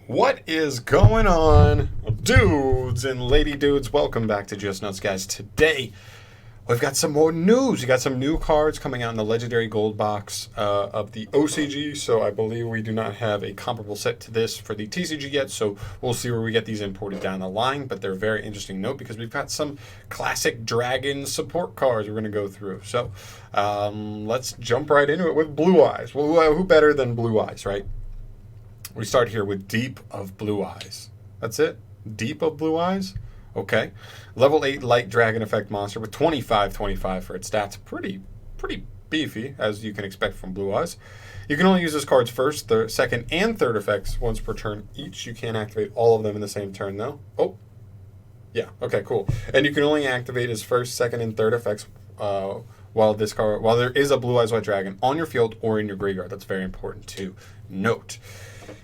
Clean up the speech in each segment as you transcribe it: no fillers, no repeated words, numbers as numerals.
What is going on, dudes and lady dudes? Welcome back to Just Nuts, guys. Today, we've got some more news. We got some new cards coming out in the Legendary Gold box of the OCG, so I believe we do not have a comparable set to this for the TCG yet, so we'll see where we get these imported down the line, but they're a very interesting note because we've got some classic Dragon support cards we're going to go through. So, let's jump right into it with Blue Eyes. Well, who better than Blue Eyes, right? We start here with Deep of Blue Eyes. That's it? Deep of Blue Eyes? Okay. Level 8 Light Dragon Effect monster with 25/25 for its stats. Pretty beefy, as you can expect from Blue Eyes. You can only use this card's first, second, and third effects once per turn each. You can't activate all of them in the same turn, though. Oh. Yeah, okay, cool. And you can only activate his first, second, and third effects while there is a Blue Eyes White Dragon on your field or in your graveyard. That's very important to note.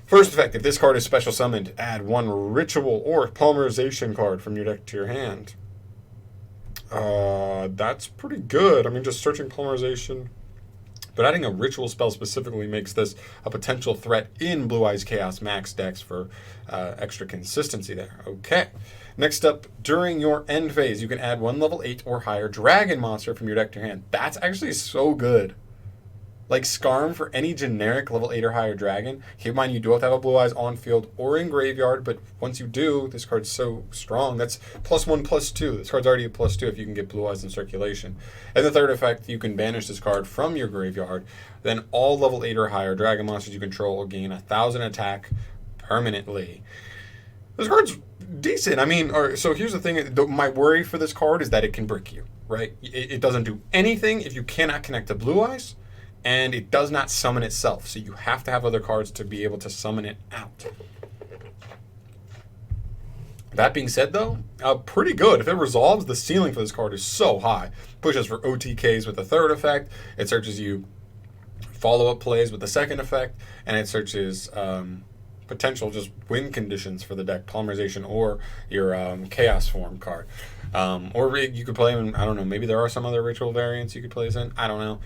First effect, if this card is special summoned, add one ritual or polymerization card from your deck to your hand. That's pretty good. I mean, just searching polymerization. But adding a ritual spell specifically makes this a potential threat in Blue Eyes Chaos Max decks for extra consistency there. Okay. Next up, during your end phase, you can add one level 8 or higher dragon monster from your deck to your hand. That's actually so good. Like Skarm for any generic level 8 or higher dragon. Keep in mind you do have to have a Blue Eyes on field or in graveyard, but once you do, this card's so strong. That's +1/+2. This card's already a +2 if you can get Blue Eyes in circulation. And the third effect, you can banish this card from your graveyard. Then all level 8 or higher dragon monsters you control will gain 1,000 attack permanently. This card's decent. I mean, so here's the thing. My worry for this card is that it can brick you, right? It doesn't do anything if you cannot connect to Blue Eyes. And it does not summon itself, so you have to have other cards to be able to summon it out. That being said, though, pretty good. If it resolves, the ceiling for this card is so high. Pushes for OTKs with the third effect. It searches you follow-up plays with the second effect. And it searches potential just win conditions for the deck, polymerization or your chaos form card. Or you could play them, I don't know, maybe there are some other ritual variants you could play this in. I don't know.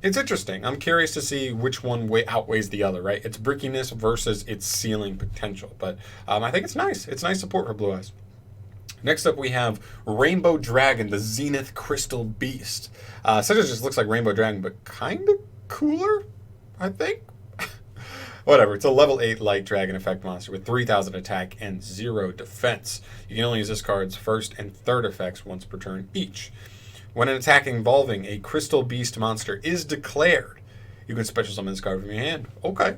It's interesting. I'm curious to see which one outweighs the other, right? Its brickiness versus its ceiling potential. But I think it's nice. It's nice support for Blue Eyes. Next up, we have Rainbow Dragon, the Zenith Crystal Beast. Such as just looks like Rainbow Dragon, but kind of cooler, I think. Whatever, it's a level 8 light dragon effect monster with 3,000 attack and 0 defense. You can only use this card's first and third effects once per turn each. When an attack involving a crystal beast monster is declared, you can special summon this card from your hand. Okay.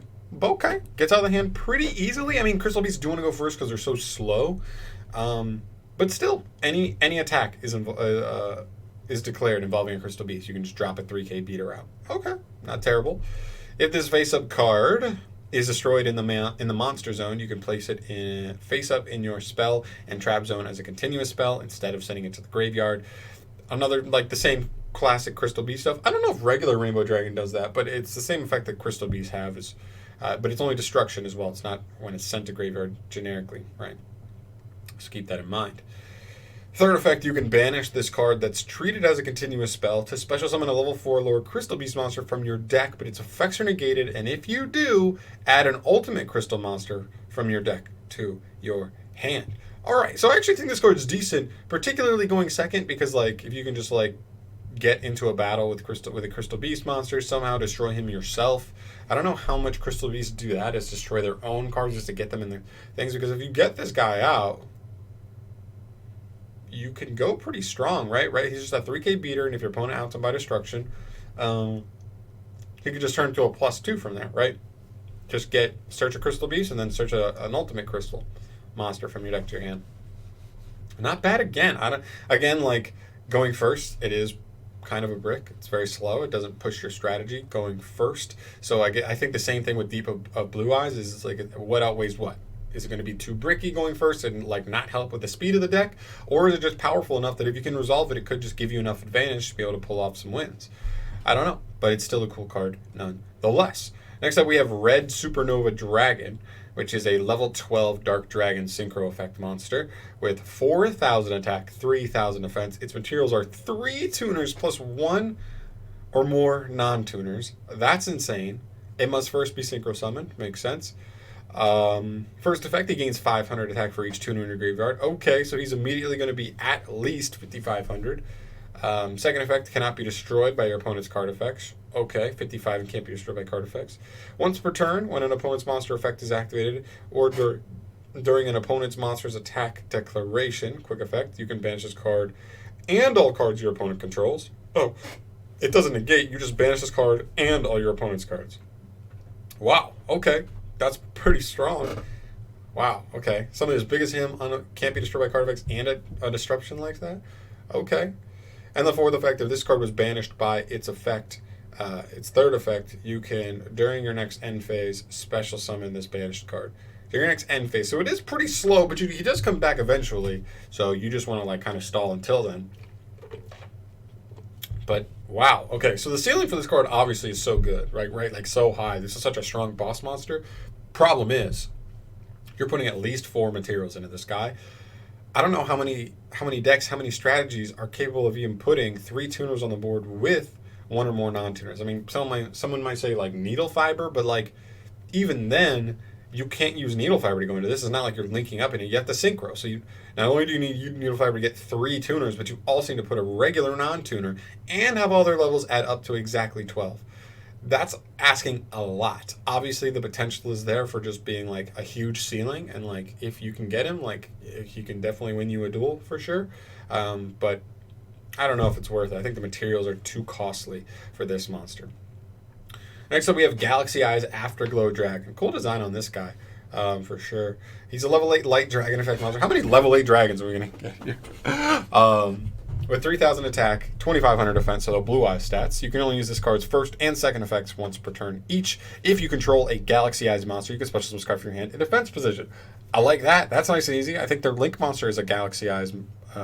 Gets out of the hand pretty easily. I mean, crystal beasts do want to go first because they're so slow. But still, any attack is declared involving a crystal beast. You can just drop a 3k beater out. Okay, not terrible. If this face-up card is destroyed in the monster zone, you can place it in face up in your spell and trap zone as a continuous spell instead of sending it to the graveyard. Another, like the same classic Crystal Beast stuff. I don't know if regular Rainbow Dragon does that, but it's the same effect that Crystal Beasts have. But it's only destruction as well. It's not when it's sent to graveyard generically, right? So keep that in mind. Third effect, you can banish this card that's treated as a continuous spell to special summon a level 4 lower Crystal Beast monster from your deck, but its effects are negated, and if you do, add an ultimate crystal monster from your deck to your hand. Alright, so I actually think this card is decent, particularly going second, because like if you can just like get into a battle with a Crystal Beast monster, somehow destroy him yourself. I don't know how much Crystal Beasts do that, is destroy their own cards just to get them in the things, because if you get this guy out, you can go pretty strong, right? He's just a 3k beater, and if your opponent outs him by destruction, he could just turn to a +2 from there, right? Just search a Crystal Beast and then search an ultimate crystal monster from your deck to your hand. Not bad again. Like going first, it is kind of a brick. It's very slow. It doesn't push your strategy going first. So I think the same thing with Deep of Blue Eyes is like what outweighs what? Is it going to be too bricky going first and like not help with the speed of the deck? Or is it just powerful enough that if you can resolve it, it could just give you enough advantage to be able to pull off some wins? I don't know, but it's still a cool card nonetheless. Next up, we have Red Supernova Dragon, which is a level 12 Dark Dragon Synchro Effect monster with 4,000 attack, 3,000 defense. Its materials are 3 tuners plus 1 or more non-tuners. That's insane. It must first be synchro summoned. Makes sense. First effect, he gains 500 attack for each tuner in your graveyard. Okay, so he's immediately going to be at least 5,500. Second effect, cannot be destroyed by your opponent's card effects. Okay, 55 and can't be destroyed by card effects. Once per turn, when an opponent's monster effect is activated, or during an opponent's monster's attack declaration, quick effect, you can banish this card and all cards your opponent controls. Oh, it doesn't negate, you just banish this card and all your opponent's cards. Wow, okay, that's pretty strong. Wow, okay. Something as big as him can't be destroyed by card effects and a disruption like that? Okay. And the fourth effect, if this card was banished by its effect, its third effect, you can, during your next end phase, special summon this banished card. During your next end phase. So it is pretty slow, but he does come back eventually. So you just want to like kind of stall until then. But wow, okay. So the ceiling for this card obviously is so good, right? Like so high. This is such a strong boss monster. Problem is, you're putting at least 4 materials into this guy. I don't know how many decks, how many strategies are capable of even putting 3 tuners on the board with 1 or more non-tuners. I mean, someone might say like needle fiber, but like even then, you can't use needle fiber to go into this. It's not like you're linking up in it. You have to synchro. So you not only do you need needle fiber to get 3 tuners, but you also need to put a regular non-tuner and have all their levels add up to exactly 12. That's asking a lot. Obviously, the potential is there for just being like a huge ceiling, and like if you can get him, like he can definitely win you a duel for sure. But I don't know if it's worth it. I think the materials are too costly for this monster. Next up, we have Galaxy Eyes Afterglow Dragon. Cool design on this guy, for sure. He's a level 8 light dragon effect monster. How many level 8 dragons are we gonna get here? With 3,000 attack, 2,500 defense, so the blue eye stats. You can only use this card's first and second effects once per turn each. If you control a Galaxy Eyes monster, you can special summon this card from your hand in defense position. I like that. That's nice and easy. I think their Link monster is a Galaxy Eyes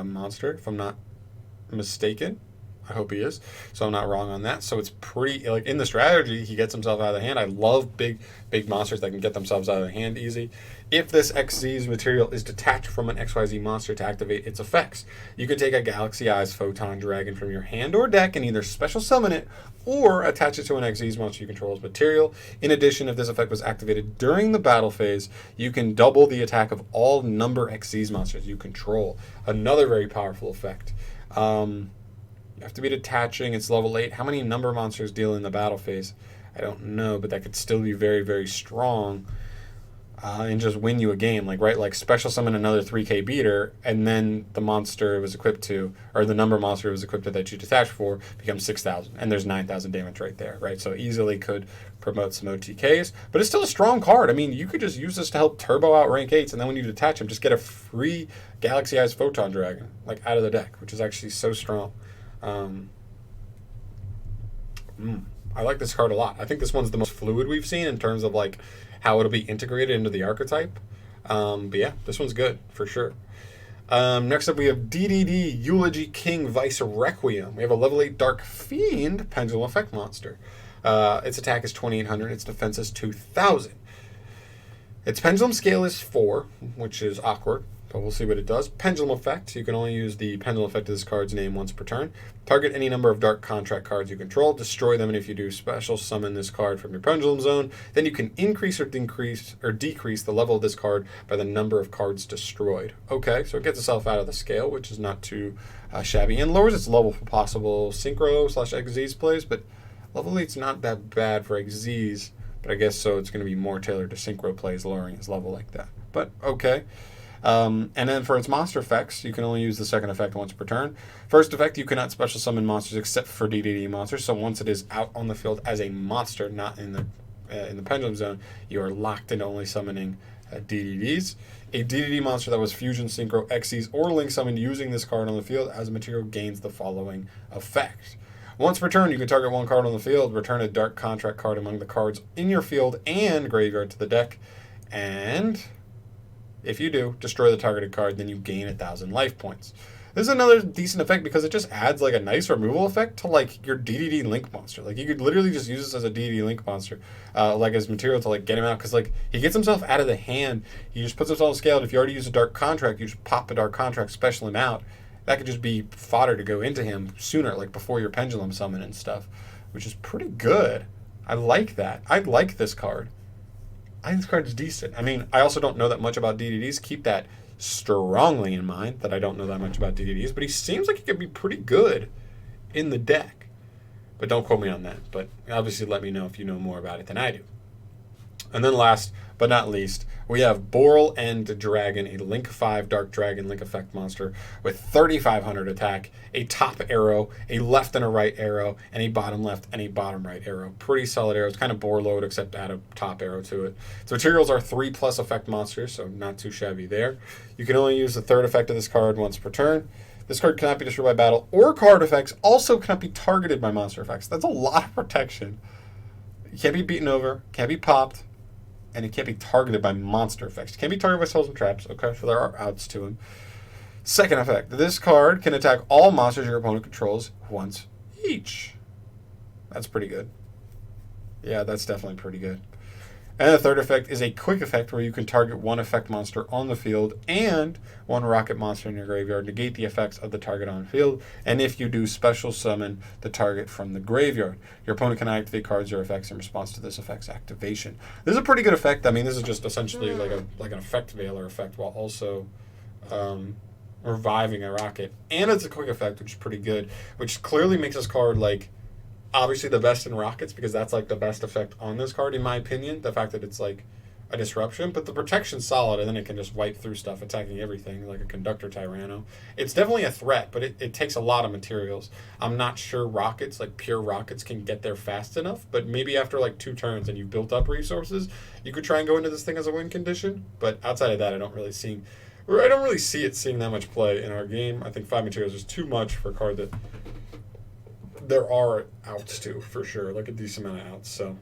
monster, if I'm not mistaken. I hope he is, so I'm not wrong on that. So it's pretty, like in the strategy, he gets himself out of the hand. I love big monsters that can get themselves out of the hand easy. If this XZ's material is detached from an XYZ monster to activate its effects, you can take a Galaxy Eyes Photon Dragon from your hand or deck and either special summon it or attach it to an XZ's monster you control as material. In addition, if this effect was activated during the battle phase, you can double the attack of all number XZ's monsters you control. Another very powerful effect. You have to be detaching. It's level 8. How many number monsters deal in the battle phase? I don't know, but that could still be very, very strong and just win you a game. Like special summon another 3K beater, and then the monster it was equipped to, or the number monster it was equipped to that you detach for, becomes 6,000, and there's 9,000 damage right there, right? So easily could promote some OTKs, but it's still a strong card. I mean, you could just use this to help turbo out rank 8s, and then when you detach him, just get a free Galaxy Eyes Photon Dragon, like out of the deck, which is actually so strong. I like this card a lot. I think this one's the most fluid we've seen in terms of like how it'll be integrated into the archetype. But yeah, this one's good for sure. Next up, we have DDD Eulogy King Vice Requiem. We have a level 8 Dark Fiend Pendulum Effect monster. Its attack is 2,800. Its defense is 2,000. Its pendulum scale is 4, which is awkward, but we'll see what it does. Pendulum effect. You can only use the pendulum effect of this card's name once per turn. Target any number of dark contract cards you control. Destroy them, and if you do, special summon this card from your pendulum zone. Then you can increase or decrease the level of this card by the number of cards destroyed. Okay, so it gets itself out of the scale, which is not too shabby, and lowers its level for possible synchro/XZ's plays, but level 8's not that bad for XZ's. But I guess so it's going to be more tailored to synchro plays, lowering his level like that. But okay. And then for its monster effects, you can only use the second effect once per turn. First effect, you cannot special summon monsters except for DDD monsters. So once it is out on the field as a monster, not in the pendulum zone, you are locked into only summoning DDDs. A DDD monster that was fusion, synchro, XYZ, or link summoned using this card on the field as a material gains the following effect. Once per turn, you can target one card on the field, return a dark contract card among the cards in your field and graveyard to the deck, and if you do, destroy the targeted card, then you gain 1,000 life points. This is another decent effect because it just adds like a nice removal effect to like your DDD Link monster. Like you could literally just use this as a DDD Link monster, like as material to like get him out, because like he gets himself out of the hand. He just puts himself on scale. And if you already use a dark contract, you just pop a dark contract, special him out. That could just be fodder to go into him sooner, like before your pendulum summon and stuff, which is pretty good. I like that. I like this card. I think this card is decent. I mean, I also don't know that much about DDDs. Keep that strongly in mind that I don't know that much about DDDs, but he seems like he could be pretty good in the deck. But don't quote me on that. But obviously let me know if you know more about it than I do. And then last but not least, we have Borel Dragon, a Link 5 Dark Dragon Link effect monster with 3,500 attack, a top arrow, a left and a right arrow, and a bottom left and a bottom right arrow. Pretty solid arrows, kind of bore load except add a top arrow to it. Its materials are 3+ effect monsters, so not too shabby there. You can only use the third effect of this card once per turn. This card cannot be destroyed by battle, or card effects also cannot be targeted by monster effects. That's a lot of protection. It can't be beaten over, can't be popped, and it can't be targeted by monster effects. It can't be targeted by spells and traps. Okay, so there are outs to him. Second effect. This card can attack all monsters your opponent controls once each. That's pretty good. Yeah, that's definitely pretty good. And the third effect is a quick effect where you can target one effect monster on the field and one rocket monster in your graveyard. Negate the effects of the target on field. And if you do, special summon the target from the graveyard. Your opponent can activate cards or effects in response to this effect's activation. This is a pretty good effect. I mean, this is just essentially like an effect veiler effect while also reviving a rocket. And it's a quick effect, which is pretty good, which clearly makes this card like obviously the best in Rockets, because that's like the best effect on this card in my opinion, the fact that it's like a disruption, but the protection's solid, and then it can just wipe through stuff, attacking everything like a Conductor Tyranno. It's definitely a threat, but it takes a lot of materials. I'm not sure Rockets, like pure Rockets, can get there fast enough, but maybe after like 2 turns and you've built up resources, you could try and go into this thing as a win condition, but outside of that, I don't really see it seeing that much play in our game. I think 5 materials is too much for a card that there are outs to, for sure, like a decent amount of outs, so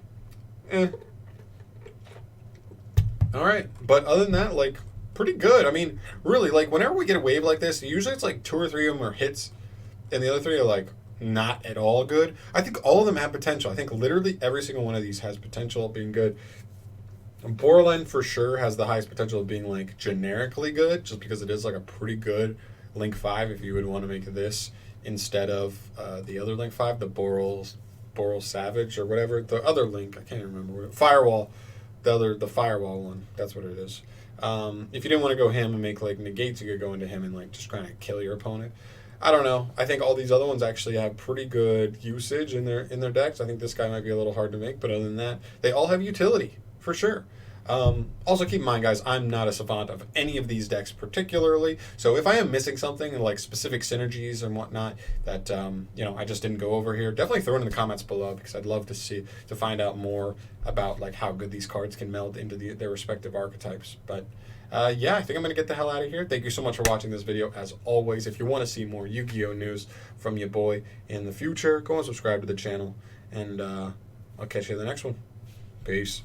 all right, but other than that, like, pretty good. I mean, really, like, whenever we get a wave like this, usually it's like 2 or 3 of them are hits, and the other 3 are like not at all good. I think all of them have potential. I think literally every single one of these has potential of being good. Borel for sure has the highest potential of being like generically good, just because it is like a pretty good Link 5 if you would want to make this instead of the other Link 5, the Borel Savage or whatever. The other Link, I can't remember. Firewall, the Firewall one. That's what it is. If you didn't want to go him and make like negates, you could go into him and like just kind of kill your opponent. I don't know. I think all these other ones actually have pretty good usage in their decks. I think this guy might be a little hard to make, but other than that, they all have utility for sure. Also keep in mind, guys, I'm not a savant of any of these decks particularly, so if I am missing something in like specific synergies and whatnot that I just didn't go over here, definitely throw it in the comments below, because I'd love to find out more about like how good these cards can meld into their respective archetypes. But yeah, I think I'm going to get the hell out of here. Thank you so much for watching this video. As always, if you want to see more Yu-Gi-Oh news from your boy in the future, go and subscribe to the channel, and I'll catch you in the next one. Peace.